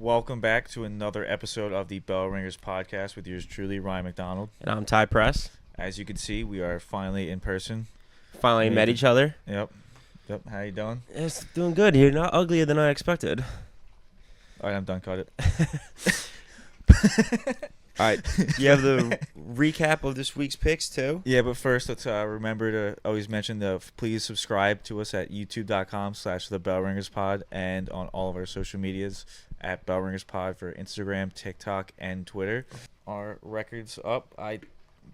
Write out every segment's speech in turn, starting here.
Welcome back to another episode of the Bell Ringers podcast with yours truly, Ryan McDonald. And I'm Ty Press. As you can see, we are finally in person. Finally met each other. Yep. How you doing? It's doing good. You're not uglier than I expected. All right, I'm done. Cut it. All right. You have the recap of this week's picks, too? Yeah, but first, let's remember to always mention please subscribe to us at youtube.com/thebellringerspod and on all of our social medias at bellringerspod for Instagram, TikTok, and Twitter. Our record's up. I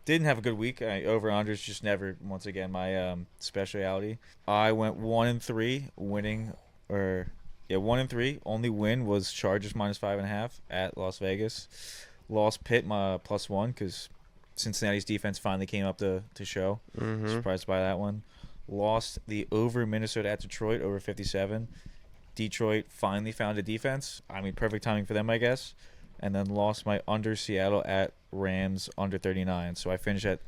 didn't have a good week. Over-unders just never, once again, my specialty. I went 1-3, winning, 1-3. Only win was Chargers -5.5 at Las Vegas. Lost Pitt my +1 because Cincinnati's defense finally came up to show. Mm-hmm. Surprised by that one. Lost the over Minnesota at Detroit, over 57. Detroit finally found a defense. I mean, perfect timing for them, I guess. And then lost my under Seattle at Rams, under 39. So I finished at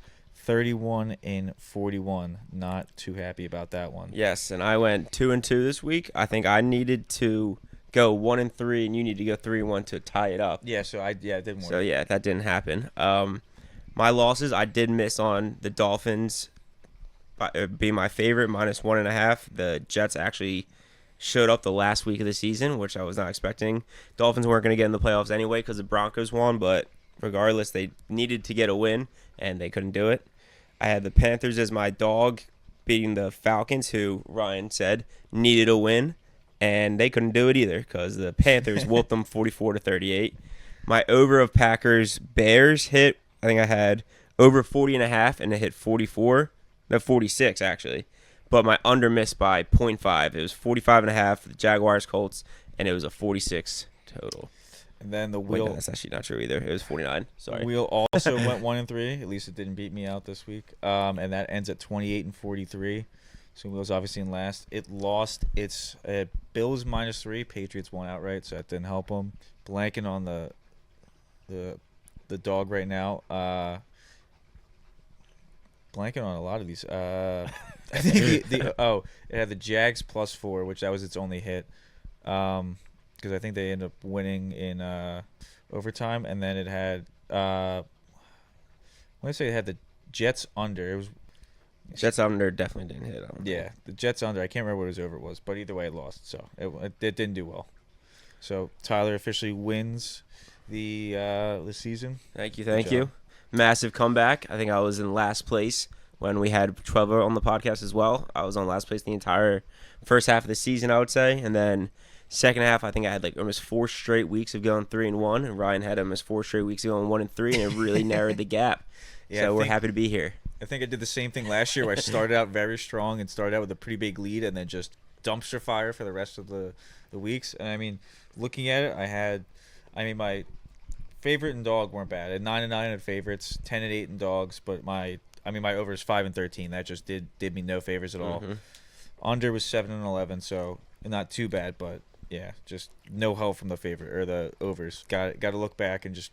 31-41. Not too happy about that one. Yes, and I went 2-2 this week. I think I needed to go 1-3, and you need to go 3-1 to tie it up. Yeah, so it didn't work. So, yeah, that didn't happen. My losses, I did miss on the Dolphins being my favorite, -1.5. The Jets actually showed up the last week of the season, which I was not expecting. Dolphins weren't going to get in the playoffs anyway because the Broncos won, but regardless, they needed to get a win, and they couldn't do it. I had the Panthers as my dog, beating the Falcons, who Ryan said needed a win, and they couldn't do it either because the Panthers whooped them 44-38. My over of Packers-Bears hit. I think I had over 40.5, and it hit 46 actually. But my under missed by 0.5. It was 45.5 for the Jaguars-Colts, and it was a 46 total. And then the Wheel. Wait, no, that's actually not true either. It was 49. Sorry. Wheel also went 1-3. At least it didn't beat me out this week. And that ends at 28-43. So Wheel's obviously in last. It lost its Bills -3. Patriots won outright, so that didn't help them. Blanking on the dog right now. Blanking on a lot of these. I think it had the Jags +4, which that was its only hit. Because I think they ended up winning in overtime, and then it had I want to say it had the Jets under. It was Jets under definitely didn't hit. Yeah, the Jets under. I can't remember what his over was, but either way, it lost. So it didn't do well. So Tyler officially wins the season. Thank you. Massive comeback. I think I was in last place when we had Trevor on the podcast as well. I was on last place the entire first half of the season, I would say, and then second half, I think I had like almost 4 straight weeks of going 3-1, and Ryan had almost 4 straight weeks of going 1-3, and it really narrowed the gap. Yeah, so we're happy to be here. I think I did the same thing last year where I started out very strong and started out with a pretty big lead and then just dumpster fire for the rest of the weeks. And I mean, looking at it, my favorite and dog weren't bad. I had 9-9 in favorites, 10-8 in dogs, but my over is 5-13. That just did me no favors at all. Mm-hmm. Under was 7-11, so not too bad, but yeah, just no help from the favorite or the overs. Got to look back and just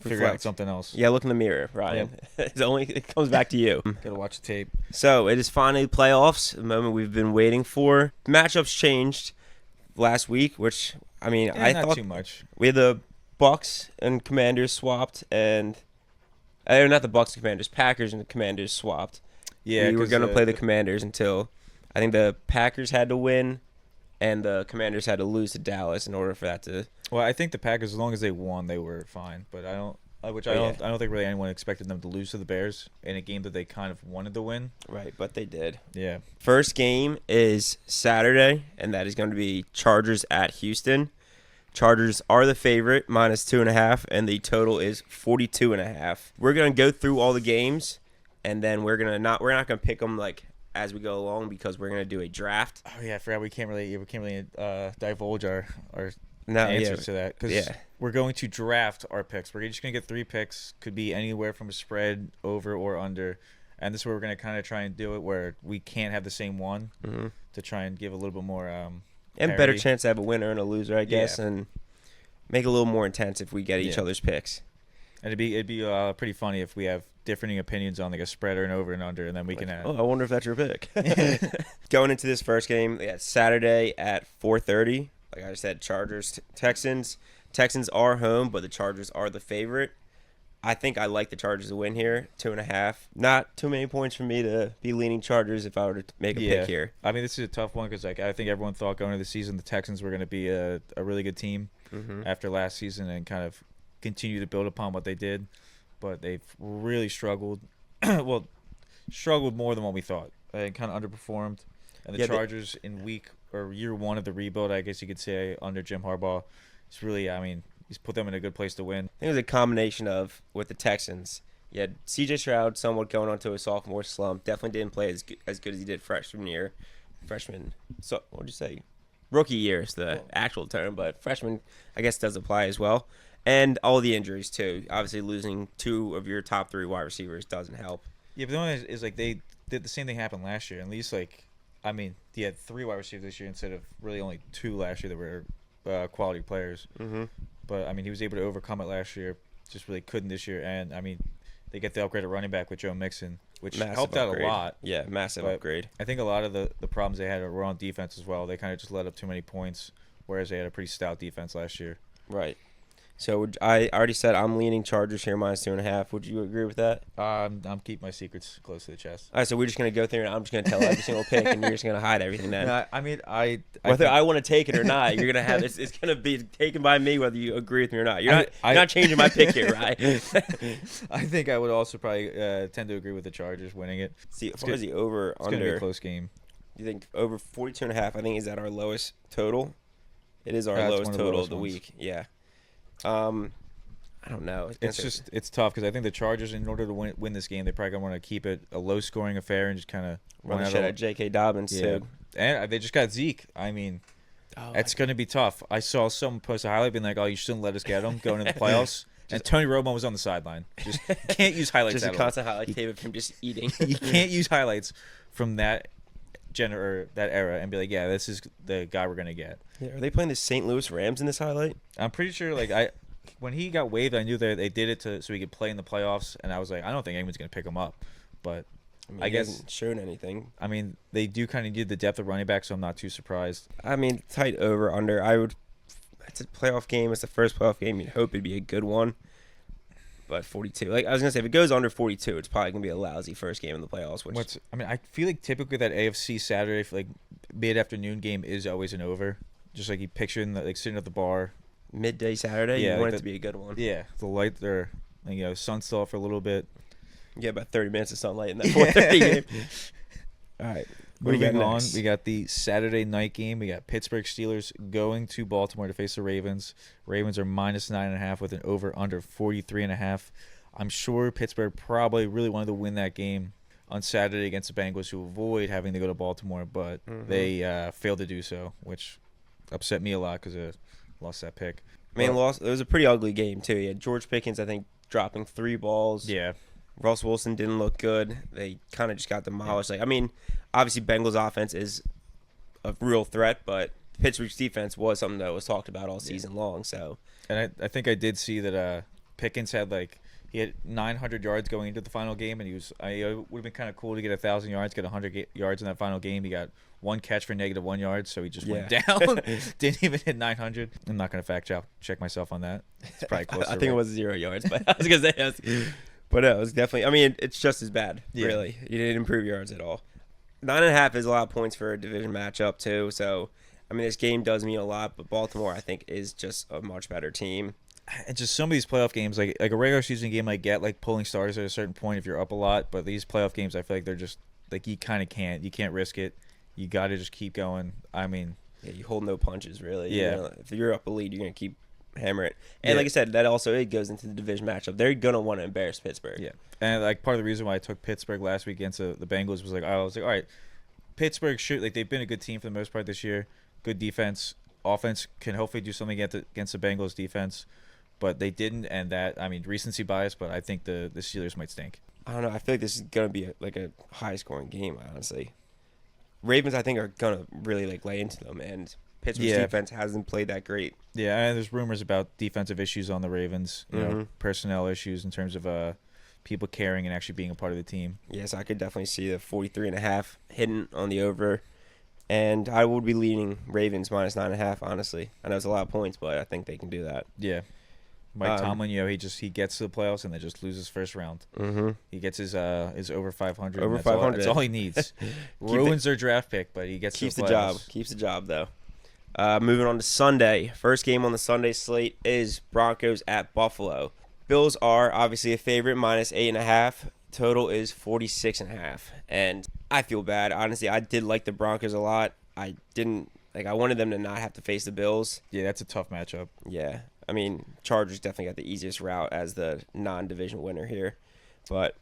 figure out something else. Yeah, look in the mirror, Ryan. Yep. It comes back to you. Gotta watch the tape. So it is finally playoffs, the moment we've been waiting for. Matchups changed last week, which I not thought too much. We had the Bucks and Commanders swapped, and not the Bucks and Commanders, Packers and the Commanders swapped. Yeah, we were gonna play the Commanders until I think the Packers had to win, and the Commanders had to lose to Dallas in order for that to. Well, I think the Packers, as long as they won, they were fine. But I don't think really anyone expected them to lose to the Bears in a game that they kind of wanted to win. Right, but they did. Yeah. First game is Saturday, and that is going to be Chargers at Houston. Chargers are the favorite, -2.5, and the total is 42.5. We're going to go through all the games, and then we're not going to pick them like as we go along because we're going to do a draft. Oh yeah, I forgot we can't really divulge our answers to that because we're going to draft our picks. We're just going to get 3 picks. Could be anywhere from a spread, over or under. And this is where we're going to kind of try and do it where we can't have the same one to try and give a little bit more and better chance to have a winner and a loser, I guess, and make it a little more intense if we get each other's picks. And it'd be pretty funny if we have differing opinions on like a spread or an over and under, and then we can have. Oh, I wonder if that's your pick. Going into this first game, Saturday at 4:30. Like I said, Chargers, Texans. Texans are home, but the Chargers are the favorite. I think I like the Chargers to win here, 2.5. Not too many points for me to be leaning Chargers if I were to make a pick here. I mean, this is a tough one because I think everyone thought going into the season the Texans were going to be a really good team after last season and kind of continue to build upon what they did, but they've really struggled. Well, struggled more than what we thought. They kind of underperformed, and the Chargers in year one of the rebuild, I guess you could say, under Jim Harbaugh, it's really, I mean, he's put them in a good place to win. I think it was a combination of, with the Texans, you had C.J. Stroud somewhat going onto a sophomore slump. Definitely didn't play as good as he did freshman year. So what would you say? Rookie year is the actual term, but freshman, I guess, does apply as well. And all the injuries, too. Obviously, losing 2 of your top 3 wide receivers doesn't help. Yeah, but the only is like they did the same thing happen last year. At least, like, I mean, he had 3 wide receivers this year instead of really only 2 last year that were quality players. Mm-hmm. But, I mean, he was able to overcome it last year. Just really couldn't this year. And, I mean, they get the upgrade at running back with Joe Mixon, which helped out a lot. Yeah, massive upgrade. I think a lot of the problems they had were on defense as well. They kind of just let up too many points, whereas they had a pretty stout defense last year. Right. So I already said I'm leaning Chargers here -2.5. Would you agree with that? I'm keeping my secrets close to the chest. All right, so we're just going to go through and I'm just going to tell every single pick and you're just going to hide everything then. No, I mean, whether I want to take it or not, you're going to have it's going to be taken by me whether you agree with me or not. You're not changing my pick here, right? I think I would also probably tend to agree with the Chargers winning it. See, as far as the over it's going to be a close game. You think over 42.5? I think is that our lowest total. It is our lowest total of the week. Yeah. I don't know. It's tough because I think the Chargers, in order to win this game, they probably gonna want to keep it a low-scoring affair and just kind of run shit at J.K. Dobbins too. And they just got Zeke. I mean, it's gonna be tough. I saw someone post a highlight being like, "Oh, you shouldn't let us get him going into the playoffs." And Tony Romo was on the sideline. Just can't use highlights. Just a constant highlight tape of him just eating. You can't use highlights from that era and be like, "Yeah, this is the guy we're gonna get." Yeah, are they playing the St. Louis Rams in this highlight? I'm pretty sure. When he got waived, I knew that they did it so he could play in the playoffs, and I was like, I don't think anyone's going to pick him up. But I guess he hasn't shown anything. I mean, they do kind of need the depth of running back, so I'm not too surprised. I mean, tight over under. It's a playoff game. It's the first playoff game. You'd hope it'd be a good one. But 42, like I was gonna say, if it goes under 42, it's probably gonna be a lousy first game in the playoffs. I feel like typically that AFC Saturday mid-afternoon game is always an over. Just like you picture sitting at the bar. Midday Saturday, you want it to be a good one. Yeah, the light there, sun's still out for a little bit. You get about 30 minutes of sunlight in that 4:30 game. All right, moving on, we got the Saturday night game. We got Pittsburgh Steelers going to Baltimore to face the Ravens. Ravens are -9.5 with an over/under 43.5. I'm sure Pittsburgh probably really wanted to win that game on Saturday against the Bengals to avoid having to go to Baltimore, but they failed to do so, which upset me a lot because lost that pick. It was a pretty ugly game, too. You had George Pickens, I think, dropping 3 balls. Yeah. Russ Wilson didn't look good. They kind of just got demolished. Obviously, Bengals offense is a real threat, but Pittsburgh's defense was something that was talked about all season long. So, and I think I did see that Pickens had he had 900 yards going into the final game, and it would have been kind of cool to get 1,000 yards, get 100 yards in that final game. He got 1 catch for -1 yards, so he just went down. Didn't even hit 900. I'm not going to fact check myself on that. It's probably closer. I think it was 0 yards, but I was going to say but it was definitely, it's just as bad, really. You didn't improve yards at all. 9.5 is a lot of points for a division matchup, too. So, this game does mean a lot, but Baltimore, I think, is just a much better team. And just some of these playoff games, like a regular season game, I get pulling starters at a certain point if you're up a lot. But these playoff games, I feel like they're just you kind of can't. You can't risk it. You got to just keep going. You hold no punches, really. Yeah. If you're up a lead, you're gonna keep hammer it. And like I said, that also it goes into the division matchup. They're gonna want to embarrass Pittsburgh. Yeah. And part of the reason why I took Pittsburgh last week against the Bengals was I was like, all right, Pittsburgh they've been a good team for the most part this year. Good defense, offense can hopefully do something against the Bengals defense. But they didn't, and that, recency bias, but I think the Steelers might stink. I don't know. I feel like this is going to be a high-scoring game, honestly. Ravens, I think, are going to really, lay into them, and Pittsburgh's defense hasn't played that great. Yeah, and there's rumors about defensive issues on the Ravens, personnel issues in terms of people caring and actually being a part of the team. Yes, I could definitely see the 43.5 hidden on the over. And I would be leaning Ravens minus 9.5. Honestly, I know it's a lot of points, but I think they can do that. Yeah. Mike Tomlin, he gets to the playoffs and then just loses first round. Mm-hmm. He gets his over 500. Over That's all- 500. That's all he needs. Ruins their draft pick, but he gets Keeps to the the job. playoffs. Keeps the job though. Moving on to Sunday. First game on the Sunday slate is Broncos at Buffalo. Bills are obviously a favorite, minus 8.5. Total is 46.5. And I feel bad. Honestly, I did like the Broncos a lot. I wanted them to not have to face the Bills. Yeah, that's a tough matchup. Yeah. I mean, Chargers definitely got the easiest route as the non-division winner here. But,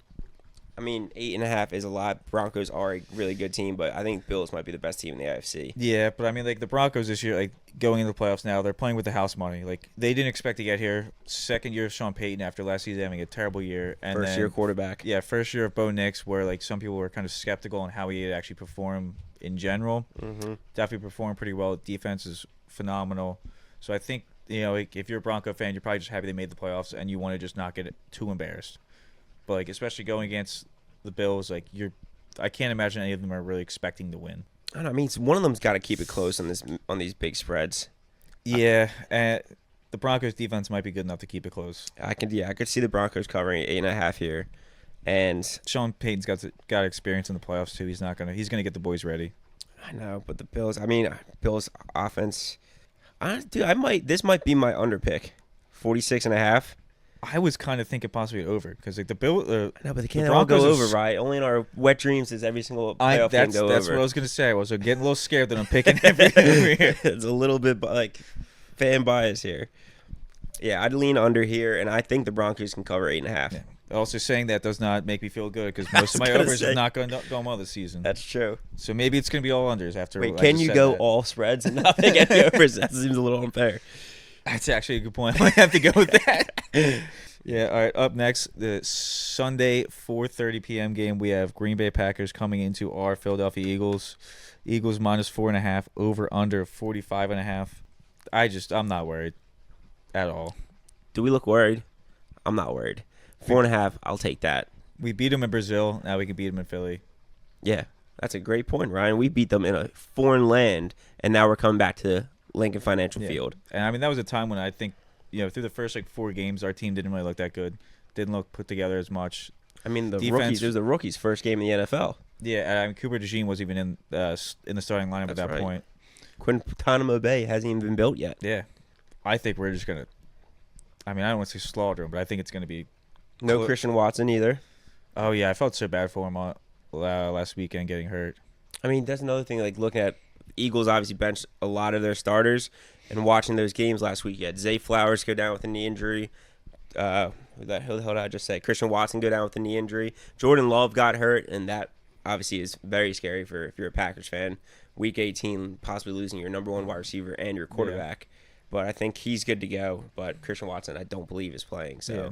I mean, 8.5 is a lot. Broncos are a really good team, but I think Bills might be the best team in the AFC. Yeah, but I mean, like the Broncos this year, like going into the playoffs now, they're playing with the house money. Like they didn't expect to get here. Second year of Sean Payton after last season having a terrible year, and First then, year quarterback. Yeah, first year of Bo Nix, where like some people were kind of skeptical on how he'd actually perform in general. Mm-hmm. Definitely performed pretty well. Defense is phenomenal. So I think like, if you're a Bronco fan, you're probably just happy they made the playoffs, and you want to just not get too embarrassed. But like especially going against the Bills, like I can't imagine any of them are really expecting to win. I don't know, I mean, one of them's got to keep it close on these big spreads. Yeah, and the Broncos defense might be good enough to keep it close. I could see the Broncos covering 8.5 here, and Sean Payton's got experience in the playoffs too. He's gonna get the boys ready. I know, but the Bills. I mean, Bills offense. This might be my under pick, 46.5. I was kind of thinking possibly over because like the Bill. No, but they can't the all go Broncos over, right? Only in our wet dreams does every single playoff game that's go that's over. what I was gonna say. I was getting a little scared that I'm picking everything over here. It's a little bit like fan bias here. Yeah, I'd lean under here, and I think the Broncos can cover 8.5. Yeah. Also, saying that does not make me feel good because most of my overs have not gone well this season. That's true. So maybe it's gonna be all unders after. Wait, I can just you said go that. all spreads and not pick any overs? That seems a little unfair. That's actually a good point. I might have to go with that. Yeah, all right. Up next, the Sunday 4:30 p.m. game. We have Green Bay Packers coming into our Philadelphia Eagles. Eagles minus 4.5, over under 45.5. I'm not worried at all. Do we look worried? I'm not worried. 4.5, I'll take that. We beat them in Brazil. Now we can beat them in Philly. Yeah, that's a great point, Ryan. We beat them in a foreign land, and now we're coming back to Lincoln Financial Field. And I mean, that was a time when I think, through the first 4 games, our team didn't really look that good. Didn't look put together as much. I mean, Defense- rookies. It was the rookies' first game in the NFL. Yeah, I mean, Cooper DeJean wasn't even in the starting lineup at That's that right. point. Guantanamo Bay hasn't even been built yet. Yeah, I think we're just gonna. I mean, I don't want to say slaughter him, but I think it's gonna be. No Christian Watson either. Oh yeah, I felt so bad for him last weekend getting hurt. I mean, that's another thing. Like looking at Eagles, obviously benched a lot of their starters, and watching those games last week, you had Zay Flowers go down with a knee injury. Who the hell did I just say? Christian Watson go down with a knee injury. Jordan Love got hurt, and that obviously is very scary for if you're a Packers fan. Week 18, possibly losing your number 1 wide receiver and your quarterback. Yeah. But I think he's good to go. But Christian Watson, I don't believe, is playing. So, yeah.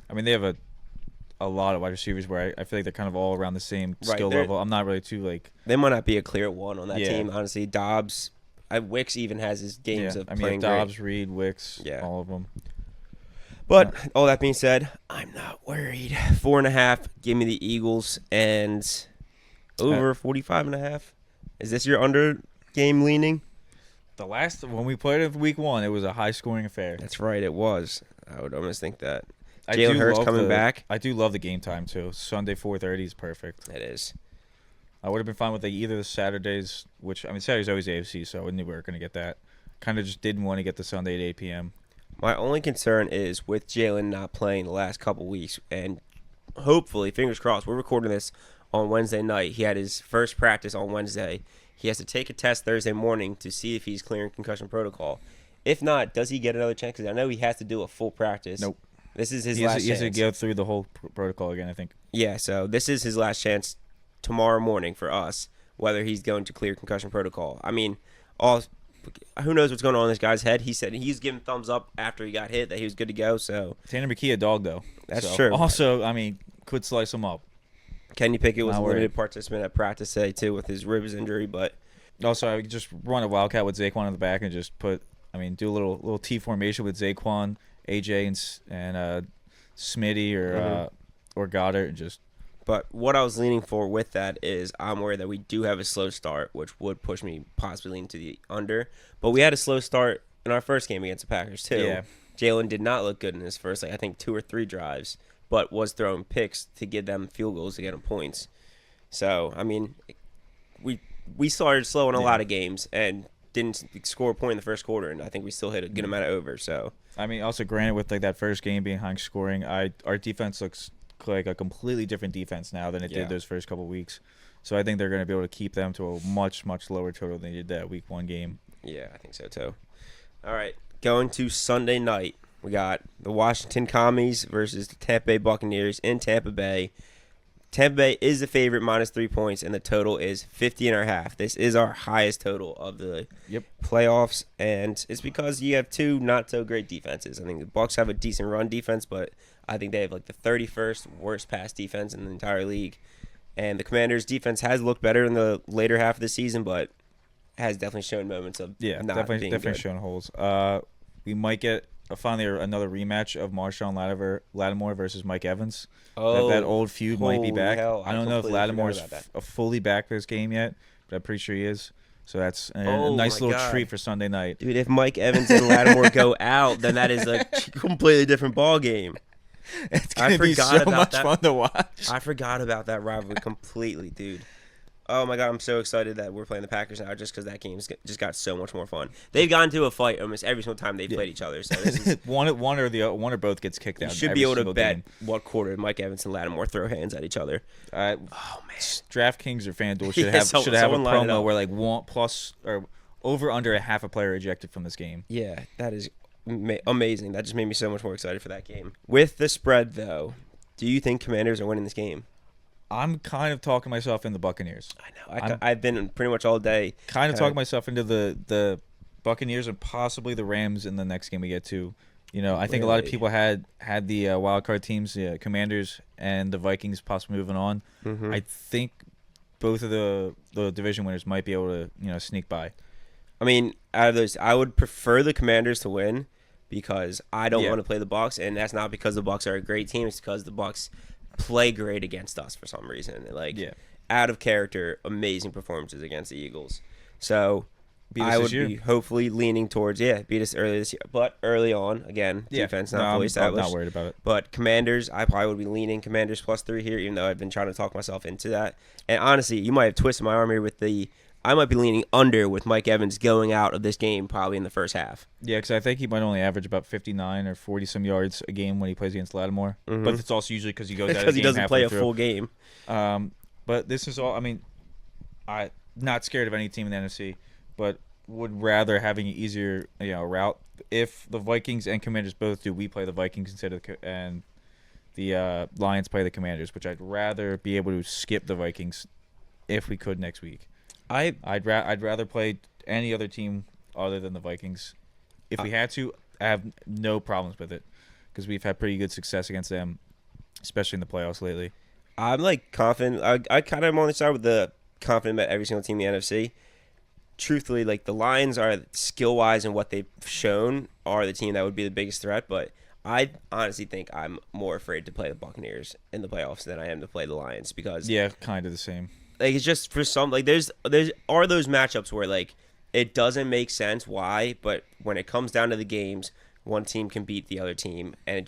I mean, they have a lot of wide receivers where I feel like they're kind of all around the same skill level. I'm not really too They might not be a clear one on that Yeah. team. Honestly, Dobbs, Wicks even has his games of playing Dobbs, great. Reed, Wicks, Yeah. all of them. But all that being said, I'm not worried. 4.5, give me the Eagles, and over 45.5. Is this your under game leaning? When we played it week 1, it was a high scoring affair. That's right, it was. I would almost think that. I Jalen do Hurts love coming back. I do love the game time too. Sunday 4:30 is perfect. It is. I would have been fine with either the Saturdays, which I mean Saturday's always AFC, so I knew we were going to get that. Kind of just didn't want to get the Sunday at 8 p.m. My only concern is with Jalen not playing the last couple weeks, and hopefully, fingers crossed, we're recording this on Wednesday night. He had his first practice on Wednesday. He has to take a test Thursday morning to see if he's clearing concussion protocol. If not, does he get another chance? Because I know he has to do a full practice. Nope. This is his He last has to chance. go through the whole protocol again, I think. Yeah, so this is his last chance tomorrow morning for us, whether he's going to clear concussion protocol. I mean, who knows what's going on in this guy's head. He said he's giving thumbs up after he got hit that he was good to go. So Tanner McKee a dog, though. That's so, true. Also, I mean, could slice him up. Kenny Pickett was Not a limited worried. participant at practice today, too, with his ribs injury, but Also, I could just run a wildcat with Zaquan in the back and just do a little T formation with Zaquan, AJ, and Smitty or Goddard, and just But what I was leaning for with that is I'm worried that we do have a slow start, which would push me possibly lean to the under. But we had a slow start in our first game against the Packers too. Yeah. Jalen did not look good in his first, I think 2 or 3 drives, but was throwing picks to give them field goals to get them points. So I mean, we started slow in a lot of games and didn't score a point in the first quarter, and I think we still hit a good amount of over. So I mean, also granted with like that first game being high scoring, our defense looks like a completely different defense now than it did those first couple weeks. So I think they're going to be able to keep them to a much, much lower total than they did that week 1 game. Yeah, I think so too. All right, going to Sunday night, we got the Washington Commies versus the Tampa Bay Buccaneers in Tampa Bay. Tampa Bay is the favorite, -3 points, and the total is 50.5. This is our highest total of the playoffs, and it's because you have 2 not so great defenses. I think the Bucs have a decent run defense, but I think they have like the 31st worst pass defense in the entire league. And the Commanders' defense has looked better in the later half of the season, but has definitely shown moments of not being good. Shown holes. We might get finally another rematch of Marshawn Lattimore versus Mike Evans. Oh, that old feud might be back. Hell, I don't know if Lattimore's that. fully back for this game yet, but I'm pretty sure he is. So that's a nice little treat for Sunday night. Dude, if Mike Evans and Lattimore go out, then that is a completely different ball game. It's gonna be so much fun to watch. I forgot about that rivalry completely, dude. Oh my god, I'm so excited that we're playing the Packers now, just because that game's just got so much more fun. They've gotten into a fight almost every single time they've played each other. So this is, one or both gets kicked out. You should be able to bet what quarter Mike Evans and Lattimore throw hands at each other. Oh man, DraftKings or FanDuel should have a promo where like over under a half a player ejected from this game. Yeah, that is amazing. That just made me so much more excited for that game. With the spread though, do you think Commanders are winning this game? I'm kind of talking myself into the Buccaneers. I know. I've been pretty much all day kind of talking myself into the Buccaneers and possibly the Rams in the next game we get to. You know, I think a lot of people had the wild card teams, the Commanders and the Vikings possibly moving on. Mm-hmm. I think both of the division winners might be able to sneak by. I mean, out of those, I would prefer the Commanders to win because I don't want to play the Bucs, and that's not because the Bucs are a great team. It's because the Bucs play great against us for some reason. Out of character, amazing performances against the Eagles. So I would be hopefully leaning towards beat us early this year, but early on again, defense not fully established. I'm not worried about it. But Commanders, I probably would be leaning Commanders +3 here, even though I've been trying to talk myself into that. And honestly, you might have twisted my arm here with I might be leaning under with Mike Evans going out of this game probably in the first half. Yeah, because I think he might only average about 59 or 40-some yards a game when he plays against Lattimore. Mm-hmm. But it's also usually because he goes out of the game because he doesn't play a full game. But this is all. I mean, I'm not scared of any team in the NFC, but would rather having an easier route. If the Vikings and Commanders both do, we play the Vikings instead of and the Lions play the Commanders, which I'd rather be able to skip the Vikings if we could next week. I'd rather play any other team other than the Vikings. If we had to, I have no problems with it because we've had pretty good success against them, especially in the playoffs lately. I'm confident. I kind of am on the side with the confident about every single team in the NFC. Truthfully, the Lions are skill-wise and what they've shown are the team that would be the biggest threat, but I honestly think I'm more afraid to play the Buccaneers in the playoffs than I am to play the Lions because kind of the same. It's just for some there's those matchups where it doesn't make sense why, but when it comes down to the games, one team can beat the other team, and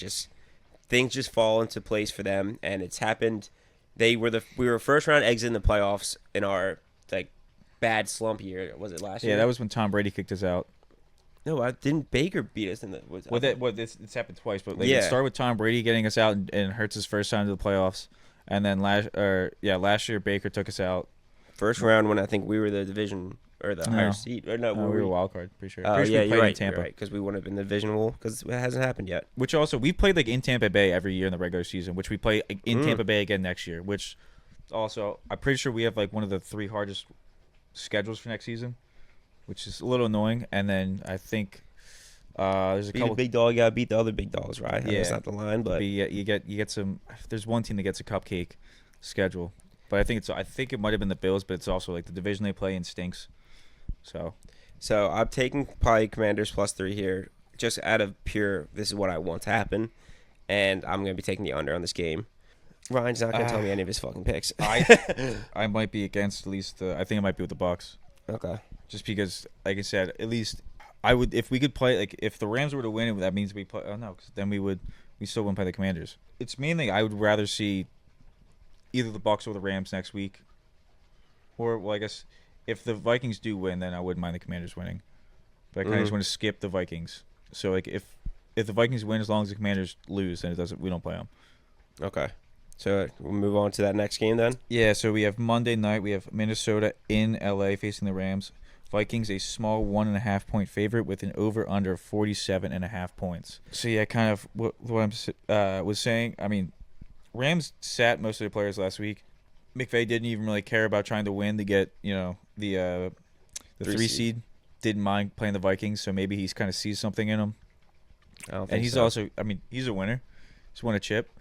things just fall into place for them. And it's happened. We were first round exit in the playoffs in our bad slump year. Was it last year? Yeah, that was when Tom Brady kicked us out. No, didn't Baker beat us in the? It's happened twice, but it started with Tom Brady getting us out and Hurts' first time to the playoffs. And then last year Baker took us out. First round when I think we were the division or the higher seed. Or no, we were a wild card. Pretty sure. You're right. Tampa because we wouldn't have been divisional because it hasn't happened yet. Which also we played in Tampa Bay every year in the regular season, which we play in Tampa Bay again next year. Which also I'm pretty sure we have one of the 3 hardest schedules for next season, which is a little annoying. And then I think. There's a couple. A big dog, you gotta beat the other big dogs, right? Yeah, it's not the line, but you get some. There's one team that gets a cupcake schedule, but I think it might have been the Bills, but it's also the division they play in stinks. So I'm taking probably Commanders +3 here, just out of pure. This is what I want to happen, and I'm gonna be taking the under on this game. Ryan's not gonna tell me any of his fucking picks. I might be against at least. I think I might be with the Bucks. Okay. Just because, like I said, at least I would if we could play like if the Rams were to win, that means we play. Oh no, because then we still wouldn't play the Commanders. It's mainly I would rather see either the Bucks or the Rams next week, or well, I guess if the Vikings do win, then I wouldn't mind the Commanders winning. But I kind of just want to skip the Vikings. So like if the Vikings win, as long as the Commanders lose, then we don't play them. Okay. So we'll move on to that next game then. Yeah, so we have Monday night. We have Minnesota in LA facing the Rams. Vikings a small 1.5 point favorite with an over under 47.5 points. So yeah, kind of what I was saying. I mean, Rams sat most of their players last week. McVay didn't even really care about trying to win to get the 3 seed. Didn't mind playing the Vikings, so maybe he's kind of sees something in him. I don't think And he's so. also, I mean, he's a winner. He's won a chip.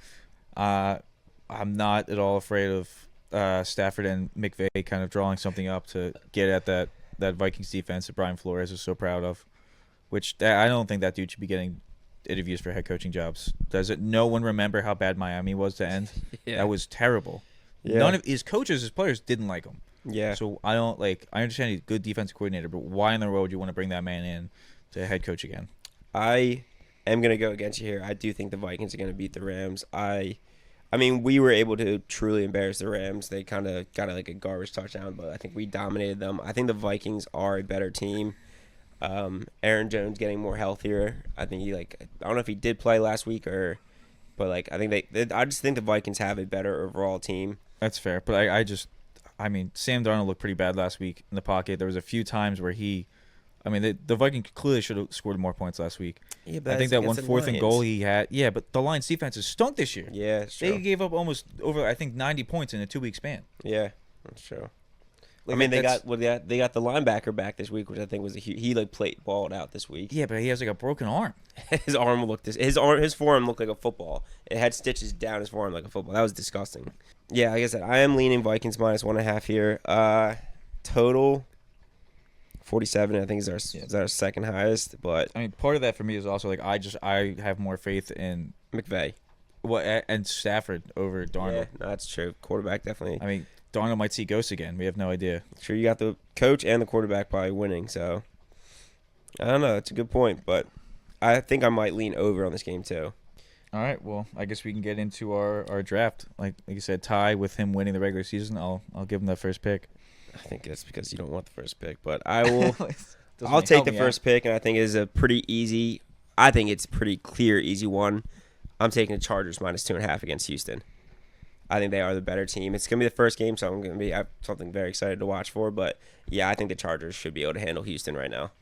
I'm not at all afraid of Stafford and McVay kind of drawing something up to get at that Vikings defense that Brian Flores is so proud of. Which I don't think that dude should be getting interviews for head coaching jobs. Does it? No one remember how bad Miami was to end? Yeah. That was terrible. Yeah. None of his coaches, his players didn't like him. Yeah. So I understand he's a good defensive coordinator, but why in the world would you want to bring that man in to head coach again? I am going to go against you here. I do think the Vikings are going to beat the Rams. I mean, we were able to truly embarrass the Rams. They kind of got like a garbage touchdown, but I think we dominated them. I think the Vikings are a better team. Aaron Jones getting more healthier. I think I don't know if he did play last week but I think I just think the Vikings have a better overall team. That's fair, but I mean, Sam Darnold looked pretty bad last week in the pocket. There was a few times where the Vikings clearly should have scored more points last week. Yeah, but I think that one against the 4th and goal Lions. he had. Yeah, but the Lions defense has stunk this year. Yeah, it's They true. gave up almost over, I think, 90 points in a 2-week span. Yeah, that's true. Like, I mean, they that's- got the linebacker back this week, which I think was he played balled out this week. Yeah, but he has like a broken arm. His forearm looked like a football. It had stitches down his forearm like a football. That was disgusting. Yeah, like I said, I am leaning Vikings minus 1.5 here. Total 47. I think is our second highest, but I mean, part of that for me is also like I have more faith in McVay. and Stafford over Darnold. Yeah, no, that's true. Quarterback definitely. I mean, Darnold might see ghosts again. We have no idea. Sure, you got the coach and the quarterback probably winning, so I don't know. That's a good point, but I think I might lean over on this game too. All right, well, I guess we can get into our draft. Like you said, Ty with him winning the regular season. I'll give him that first pick. I think that's because you don't want the first pick, but I will. Doesn't I'll take help the me first pick, and I think it is a pretty easy. I think it's a pretty clear, easy one. I'm taking the Chargers minus 2.5 against Houston. I think they are the better team. It's gonna be the first game, so I have something very excited to watch for. But yeah, I think the Chargers should be able to handle Houston right now.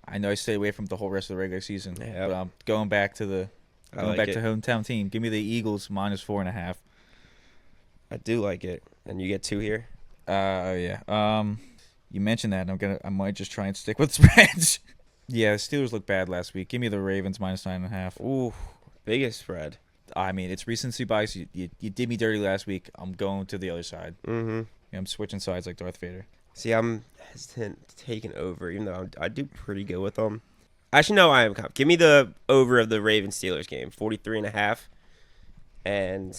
I know I stayed away from the whole rest of the regular season, Yeah. but I'm going back to I like it. to hometown team. Give me the Eagles minus 4.5. I do like it, and you get 2 here. Yeah. You mentioned that, and I might just try and stick with spreads. Yeah, the Steelers looked bad last week. Give me the Ravens minus 9.5. Ooh, biggest spread. I mean, it's recency bias. You did me dirty last week. I'm going to the other side. Mm-hmm. I'm switching sides like Darth Vader. See, I'm hesitant to take an over, even though I do pretty good with them. Actually, no, I am. Give me the over of the Ravens-Steelers game, 43.5. And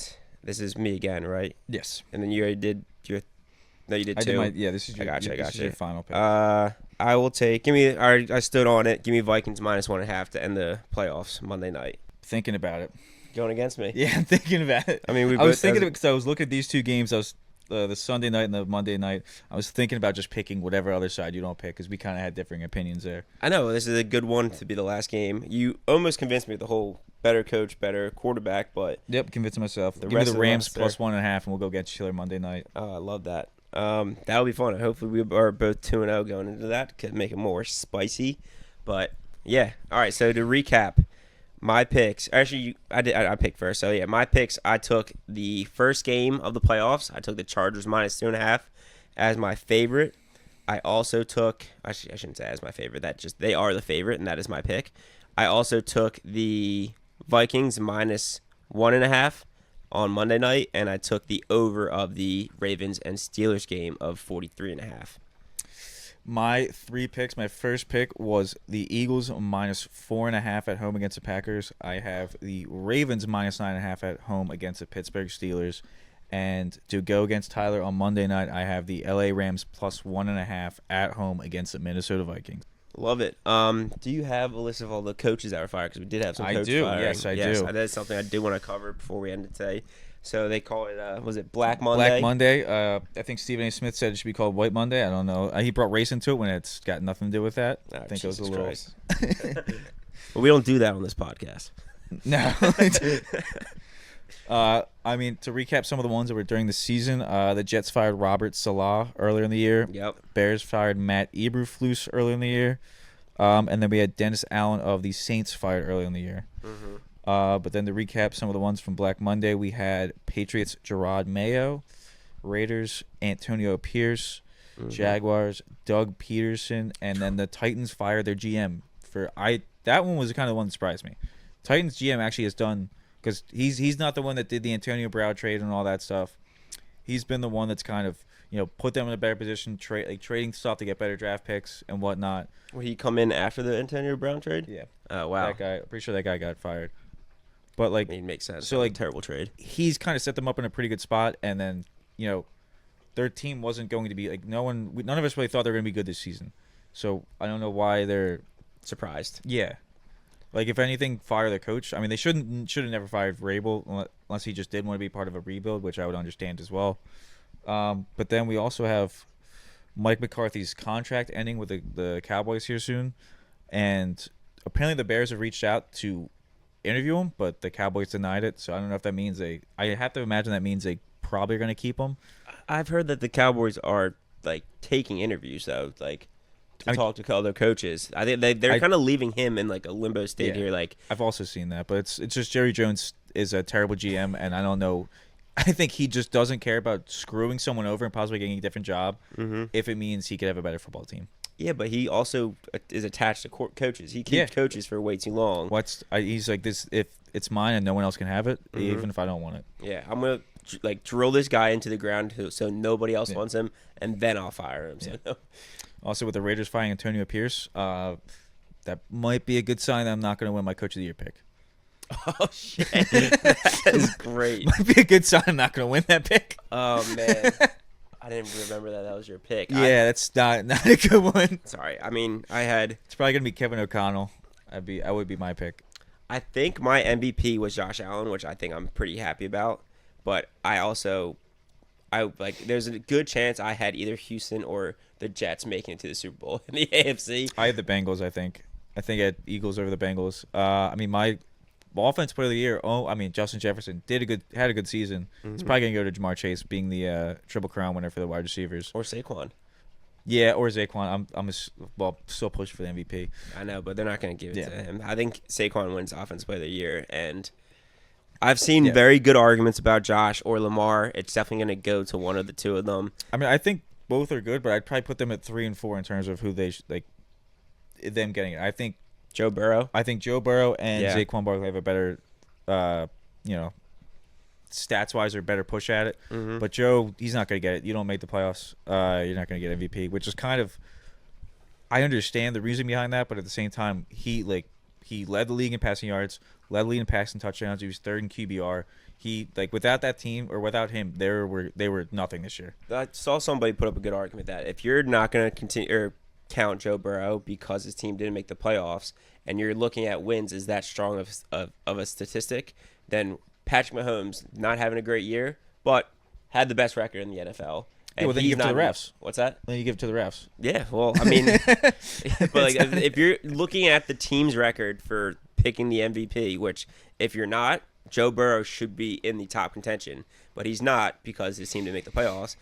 this is me again, right? Yes. And then you already did your. No, you did I two. did this is I your, got you. I this got is you. your final pick. I will take. I stood on it. Give me Vikings minus 1.5 to end the playoffs Monday night. Thinking about it. Going against me. Yeah, I'm thinking about it. I mean, I was thinking of it because I was looking at these two games. I was the Sunday night and the Monday night. I was thinking about just picking whatever other side you don't pick because we kind of had differing opinions there. I know this is a good one to be the last game. You almost convinced me with the whole better coach, better quarterback, but Yep, convincing myself. Give me rest the of the Rams roster. plus 1.5, and we'll go get Chiller Monday night. I love that. That'll be fun. Hopefully, we are both 2-0 going into that. Could make it more spicy, but yeah. All right. So to recap, my picks. Actually, I picked first. So yeah, my picks. I took the first game of the playoffs. I took the Chargers minus 2.5 as my favorite. I also took. Actually, I shouldn't say as my favorite. They are the favorite, and that is my pick. I also took the Vikings minus 1.5 on Monday night, and I took the over of the Ravens and Steelers game of 43.5. My 3 picks. My first pick was the Eagles -4.5 at home against the Packers. I have the Ravens -9.5 at home against the Pittsburgh Steelers. And to go against Tyler on Monday night, I have the LA Rams +1.5 at home against the Minnesota Vikings. Love it. Do you have a list of all the coaches that were fired? Because we did have some I coaches do. firing. Yes, I do. That's something I do want to cover before we end it today. So they call it, was it Black Monday? Black Monday. I think Stephen A. Smith said it should be called White Monday. I don't know. He brought race into it when it's got nothing to do with that. Oh, I think Jesus it was a little. Christ. Well, we don't do that on this podcast. No. I mean, to recap some of the ones that were during the season, the Jets fired Robert Salah earlier in the year. Yep. Bears fired Matt Eberflus earlier in the year. And then we had Dennis Allen of the Saints fired earlier in the year. Mm-hmm. But then to recap some of the ones from Black Monday, we had Patriots Gerard Mayo, Raiders Antonio Pierce, Jaguars Doug Peterson, and then the Titans fired their GM that one was the kind of one that surprised me. Titans GM actually has done, because he's not the one that did the Antonio Brown trade and all that stuff. He's been the one that's kind of put them in a better position, trading stuff to get better draft picks and whatnot. Would he come in after the Antonio Brown trade? Yeah. Oh, wow. That guy, I'm pretty sure that guy got fired. But I mean, it makes sense. So, terrible trade. He's kind of set them up in a pretty good spot, and then their team wasn't going to be none of us really thought they were going to be good this season. So I don't know why they're surprised. Yeah, if anything, fire the coach. I mean, they should have never fired Vrabel unless he just did want to be part of a rebuild, which I would understand as well. But then we also have Mike McCarthy's contract ending with the Cowboys here soon, and apparently the Bears have reached out to interview him, but the Cowboys denied it. So I don't know if that means I have to imagine that means they probably are going to keep him. I've heard that the Cowboys are taking interviews though, to talk to other coaches. I think they're kind of leaving him in a limbo state here. I've also seen that, but it's just Jerry Jones is a terrible GM, and I don't know. I think he just doesn't care about screwing someone over and possibly getting a different job if it means he could have a better football team. Yeah, but he also is attached to coaches. He keeps coaches for way too long. He's like this. If it's mine and no one else can have it, even if I don't want it. Yeah, I'm gonna drill this guy into the ground so nobody else wants him, and then I'll fire him. So no. Also, with the Raiders firing Antonio Pierce, that might be a good sign that I'm not going to win my Coach of the Year pick. Oh shit, that is great. Might be a good sign I'm not going to win that pick. Oh man. I didn't remember that was your pick. Yeah, that's not a good one. Sorry. I mean, it's probably gonna be Kevin O'Connell. I would be my pick. I think my MVP was Josh Allen, which I think I'm pretty happy about. But there's a good chance I had either Houston or the Jets making it to the Super Bowl in the AFC. I had the Bengals. I think I had Eagles over the Bengals. I mean, my offense player of the year. Justin Jefferson had a good season. He's probably gonna go to Jamar Chase, being the Triple Crown winner for the wide receivers, or Saquon. Yeah, or Saquon. I'm still pushing for the MVP. I know, but they're not gonna give it to him. I think Saquon wins offensive player of the year, and I've seen very good arguments about Josh or Lamar. It's definitely gonna go to one of the two of them. I mean, I think both are good, but I'd probably put them at 3 and 4 in terms of who they them getting it. I think Joe Burrow and Saquon Barkley have a better, stats-wise, or better push at it. Mm-hmm. But Joe, he's not going to get it. You don't make the playoffs. You're not going to get MVP, which is kind of – I understand the reason behind that, but at the same time, he led the league in passing yards, led the league in passing touchdowns. He was 3rd in QBR. He without that team or without him, they were nothing this year. I saw somebody put up a good argument that if you're not going to continue or count Joe Burrow because his team didn't make the playoffs, and you're looking at wins as that strong of a statistic, then Patrick Mahomes not having a great year, but had the best record in the NFL. Yeah, well, then you give it to the refs. What's that? Then you give it to the refs. Yeah, well, I mean, but if you're looking at the team's record for picking the MVP, which if you're not, Joe Burrow should be in the top contention, but he's not because his team didn't make the playoffs.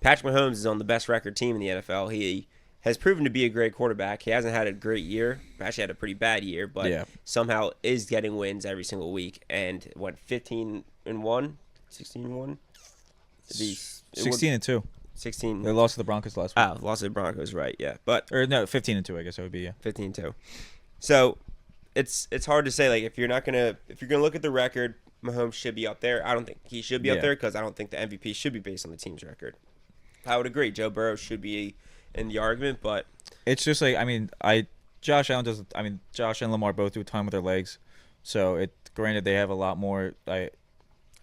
Patrick Mahomes is on the best record team in the NFL. He has proven to be a great quarterback. He hasn't had a great year. Actually had a pretty bad year, but somehow is getting wins every single week. And went 15-1, 16-1? 16-2. 16. They lost to the Broncos last week. Lost to the Broncos, right? Yeah, 15-2. I guess that would be 15-2. So it's hard to say. If you're gonna look at the record, Mahomes should be up there. I don't think he should be up there because I don't think the MVP should be based on the team's record. I would agree. Joe Burrow should be in the argument, but It's just like Josh Allen does. Josh and Lamar both do a ton with their legs, so granted they have a lot more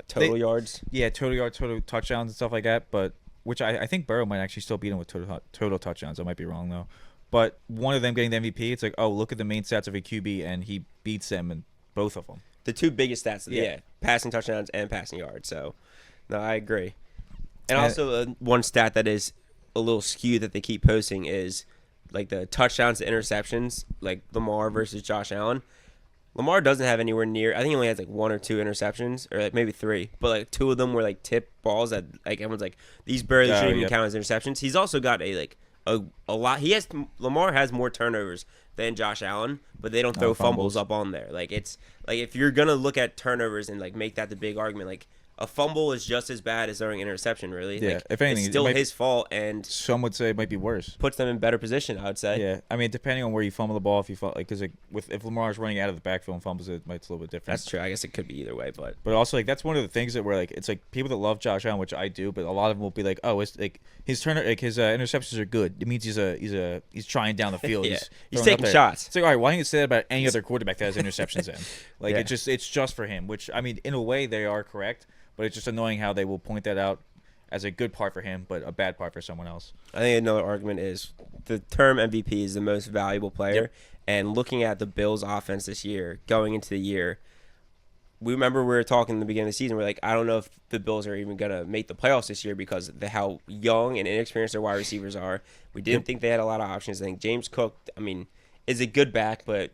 total yards. yeah, total yards, total touchdowns and stuff like that. But which I think Burrow might actually still beat him with total touchdowns. I might be wrong though. But one of them getting the MVP, it's like, oh, look at the main stats of a QB, and he beats them in both of them. The two biggest stats, Yeah. passing touchdowns and passing yards. So, no, I agree. And also, one stat that is a little skewed that they keep posting is like the touchdowns to interceptions, like Lamar versus Josh Allen. Lamar doesn't have anywhere near. I think he only has like 1 or 2 interceptions, or like maybe 3. But like 2 of them were like tip balls that like everyone's like these barely shouldn't even count as interceptions. He's also got a lot. Lamar has more turnovers than Josh Allen, but they don't throw fumbles up on there. Like it's like if you're gonna look at turnovers and like make that the big argument, like a fumble is just as bad as throwing an interception. Really, Yeah. Like, If anything, it's still his fault and some would say it might be worse. puts them in better position. I would say. Yeah, I mean, depending on where you fumble the ball, if you because if Lamar's running out of the backfield and fumbles it, it's a little bit different. That's true. I guess it could be either way, but Also, like that's one of the things that we're like, it's like people that love Josh Allen, which I do, but a lot of them will be like, oh, it's like his interceptions are good. It means he's trying down the field. Yeah. He's throwing up taking there. shots. It's like, all right, why don't you say that about any other quarterback that has interceptions in? Like Yeah. it's just for him. Which I mean, in a way, they are correct, but it's just annoying how they will point that out as a good part for him, but a bad part for someone else. I think another argument is the term MVP is the most valuable player. Yep. And looking at the Bills' offense this year, going into the year, we remember we were talking in the beginning of the season. We're like, I don't know if the Bills are even going to make the playoffs this year because of how young and inexperienced their wide receivers are. We didn't think they had a lot of options. I think James Cook, is a good back, but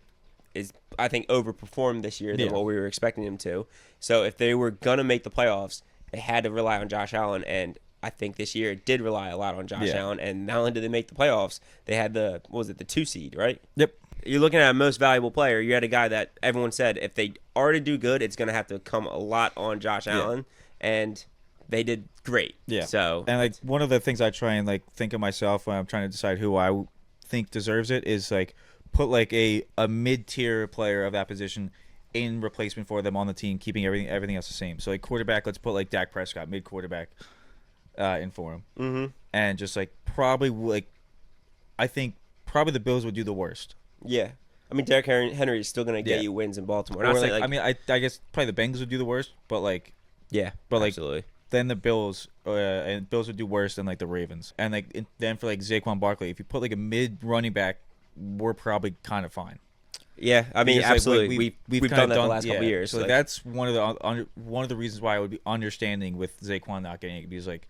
is, I think, overperformed this year than what we were expecting him to. So if they were going to make the playoffs, they had to rely on Josh Allen, and I think this year it did rely a lot on Josh Allen. And not only did they make the playoffs, they had the 2 seed, right? Yep. You're looking at a most valuable player. You had a guy that everyone said if they are to do good, it's going to have to come a lot on Josh Allen, and they did great. Yeah. So and like one of the things I try and like think of myself when I'm trying to decide who I think deserves it is like put like a mid-tier player of that position in replacement for them on the team, keeping everything else the same. So like quarterback, let's put like Dak Prescott, mid quarterback, in for him, and just like I think probably the Bills would do the worst. yeah, Derrick Henry is still going to get you wins in Baltimore. Or I guess probably the Bengals would do the worst, but like absolutely. then the Bills and Bills would do worse than like the Ravens, and like then for like Saquon Barkley, if you put like a mid running back, we're probably kind of fine. Yeah, Because, like, absolutely. We've kind done of that the last couple years. So like, that's one of the reasons why I would be understanding with Saquon not getting it, because like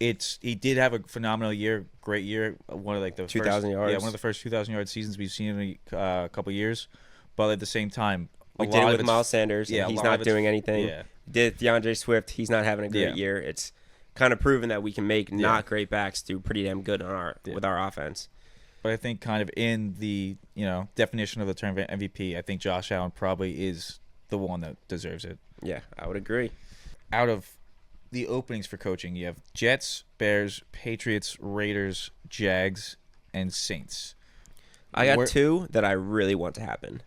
he did have a phenomenal year, great year, one of like the 2,000 yards. Yeah, one of the first 2,000 yard seasons we've seen in a couple years, but at the same time, we did it with Miles Sanders. Yeah, and he's not doing anything. Yeah. Did DeAndre Swift? He's not having a great year. It's kind of proven that we can make not great backs do pretty damn good on with our offense. But I think kind of in the definition of the term MVP, I think Josh Allen probably is the one that deserves it. Yeah, I would agree. Out of the openings for coaching, you have Jets, Bears, Patriots, Raiders, Jags, and Saints. I got 2 that I really want to happen,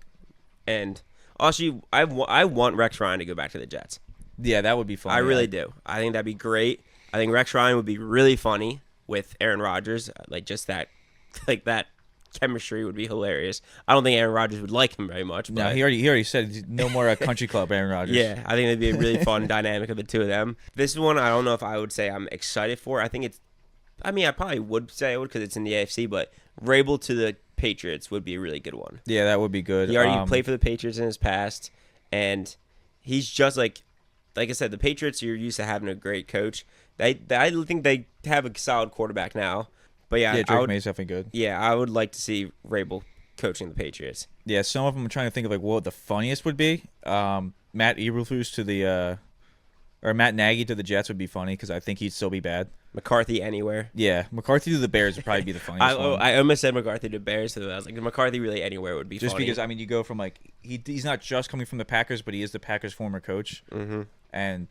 and actually, I want Rex Ryan to go back to the Jets. Yeah, that would be fun. I really do. I think that'd be great. I think Rex Ryan would be really funny with Aaron Rodgers. Like just that chemistry would be hilarious. I don't think Aaron Rodgers would like him very much. But No, he already said no more country club Aaron Rodgers. yeah, I think it'd be a really fun dynamic of the two of them. This is one I don't know if I would say I'm excited for. I probably would say I would because it's in the AFC, but Vrabel to the Patriots would be a really good one. Yeah, that would be good. He already played for the Patriots in his past, and he's just like I said, the Patriots, you're used to having a great coach. I think they have a solid quarterback now. But yeah, Drake May's definitely good. Yeah, I would like to see Vrabel coaching the Patriots. Yeah, some of them I'm trying to think of like what the funniest would be. Matt Eberflus or Matt Nagy to the Jets would be funny because I think he'd still be bad. McCarthy anywhere. Yeah, McCarthy to the Bears would probably be the funniest one. I almost said McCarthy to Bears, so I was like, McCarthy really anywhere would be just funny. because you go from like he's not just coming from the Packers, but he is the Packers' former coach, and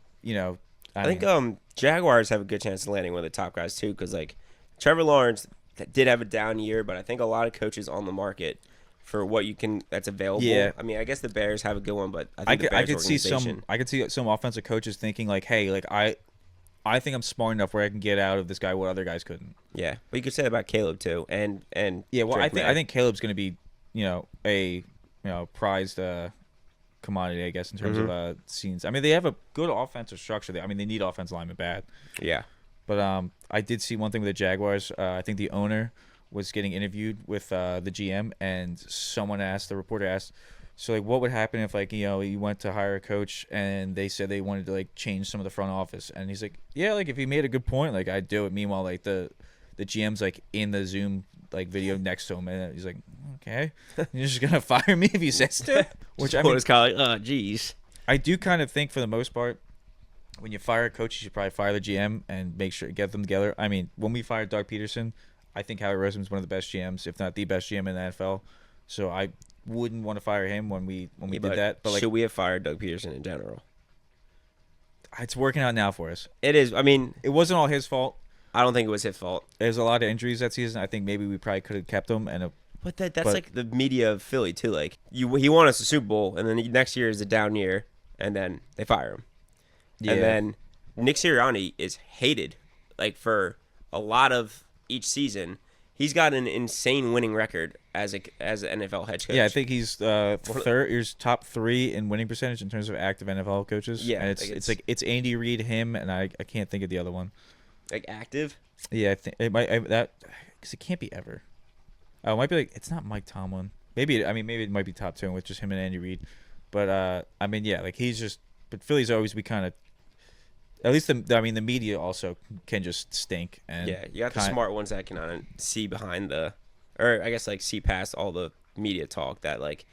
I think Jaguars have a good chance of landing one of the top guys too, because like Trevor Lawrence did have a down year, but I think a lot of coaches on the market for what that's available. Yeah. I guess the Bears have a good one, but I think the Bears I could see some offensive coaches thinking like, hey, like I I think I'm smart enough where I can get out of this guy what other guys couldn't. Yeah, but you could say that about Caleb too, and Yeah, well, Drake I May. think Caleb's going to be, a prized commodity, I guess, in terms Mm-hmm. of scenes. I mean, they have a good offensive structure. I mean, they need offensive linemen bad. Yeah. But I did see one thing with the Jaguars. I think the owner was getting interviewed with the GM, and the reporter asked, so like, what would happen if like you went to hire a coach and they said they wanted to like change some of the front office, and he's like, yeah, like if he made a good point, like I'd do it. Meanwhile, like the GM's like in the Zoom like video next to him, and he's like, okay, you're just gonna fire me if he says to, which I mean, it's kind of like, geez. I do kind of think for the most part, when you fire a coach, you should probably fire the GM and make sure get them together. I mean, when we fired Doug Peterson, I think Howie Roseman's one of the best GMs, if not the best GM in the NFL. So I wouldn't want to fire him when we did that. But like, should we have fired Doug Peterson in general? it's working out now for us. It is. I mean, It wasn't all his fault. I don't think it was his fault. There's a lot of injuries that season. I think maybe we probably could have kept him. But that's But- like the media of Philly too. Like he won us a Super Bowl, and then next year is a down year, and then they fire him. Yeah. And then Nick Sirianni is hated, like for a lot of each season. He's got an insane winning record as an NFL head coach. Yeah, I think he's third. He's top 3 in winning percentage in terms of active NFL coaches. Yeah, and it's Andy Reid, him, and I can't think of the other one. like active. Yeah, I think it might because it can't be ever. Oh, it might be like it's not Mike Tomlin. Maybe it might be top 2 with just him and Andy Reid. But I mean, yeah, like he's just. But Philly's always be kind of. At least the media also can just stink. And Yeah, you got the smart ones that can see behind or I guess like see past all the media talk that like,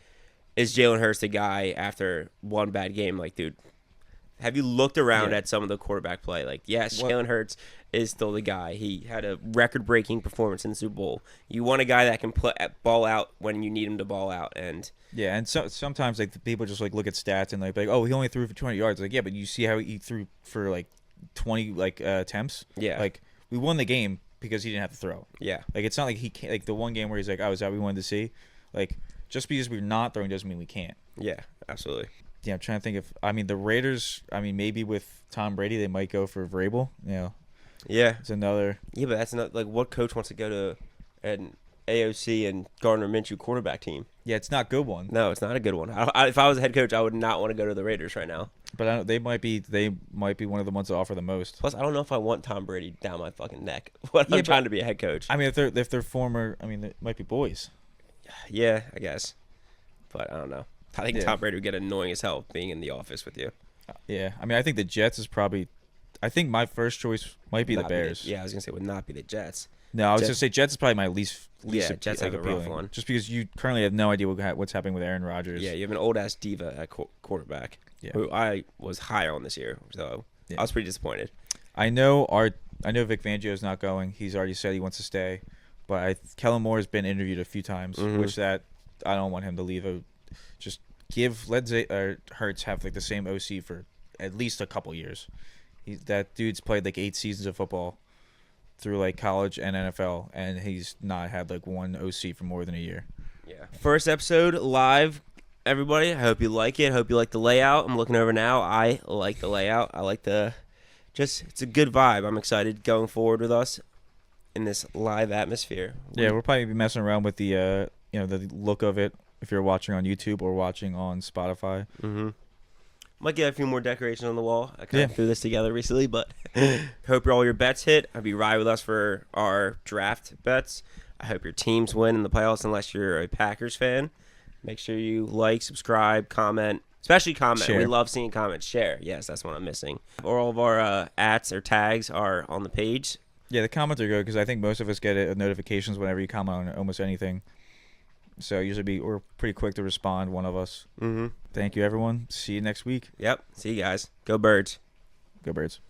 is Jalen Hurts the guy after one bad game? Like, dude, have you looked around Yeah. at some of the quarterback play? Like, yes, What- Jalen Hurts is still the guy. He had a record-breaking performance in the Super Bowl. You want a guy that can ball out when you need him to ball out, and Yeah, and sometimes like the people just like look at stats and like, oh, he only threw for 200 yards. Like, yeah, but you see how he threw for like 20 attempts. Yeah. Like we won the game because he didn't have to throw. yeah, Like it's not like he can't. Like the one game where he's like, oh, is that what we wanted to see? Like just because we're not throwing doesn't mean we can't. yeah, absolutely. Yeah, I'm trying to think the Raiders. I mean, maybe with Tom Brady, they might go for Vrabel. Yeah, It's another. yeah, but that's not like what coach wants to go to an AOC and Gardner Minshew quarterback team. Yeah, it's not a good one. No, it's not a good one. If I was a head coach, I would not want to go to the Raiders right now. But they might be one of the ones that offer the most. Plus, I don't know if I want Tom Brady down my fucking neck when Yeah, I'm but- trying to be a head coach. I mean, if they're former, I mean, it might be boys. Yeah, I guess. But I don't know. I think Yeah. Tom Brady would get annoying as hell being in the office with you. Yeah, I mean, I think the Jets is probably. I think my first choice might be the Not Bears. yeah, I was gonna say would not be the Jets. No, I was Jets- gonna say Jets is probably my least. Yeah, Jets have a rough appealing. one. Just because you currently have no idea what's happening with Aaron Rodgers. Yeah, you have an old ass diva at quarterback, Yeah. who I was higher on this year, so Yeah. I was pretty disappointed. I know Vic Fangio's not going. He's already said he wants to stay, but Kellen Moore has been interviewed a few times. Mhm. Which that I don't want him to leave. Just let Hurts have like the same OC for at least a couple years. That dude's played like 8 seasons of football through like college and NFL, and he's not had like one OC for more than a year. Yeah. First episode live, everybody. I hope you like it. Hope you like the layout. I'm looking over now. I like the layout. I like it's a good vibe. I'm excited going forward with us in this live atmosphere. Yeah, we'll probably be messing around with the the look of it if you're watching on YouTube or watching on Spotify. Mm-hmm. Might get a few more decorations on the wall. I kind of Yeah. threw this together recently, but hope all your bets hit. Hope you ride with us for our draft bets. I hope your teams win in the playoffs unless you're a Packers fan. Make sure you like, subscribe, comment. Especially comment. Share. We love seeing comments. Share. Yes, that's what I'm missing. All of our ats or tags are on the page. Yeah, the comments are good because I think most of us get notifications whenever you comment on almost anything. So usually we're pretty quick to respond, one of us. Mm-hmm. Thank you, everyone. See you next week. Yep. See you guys. Go Birds. Go Birds.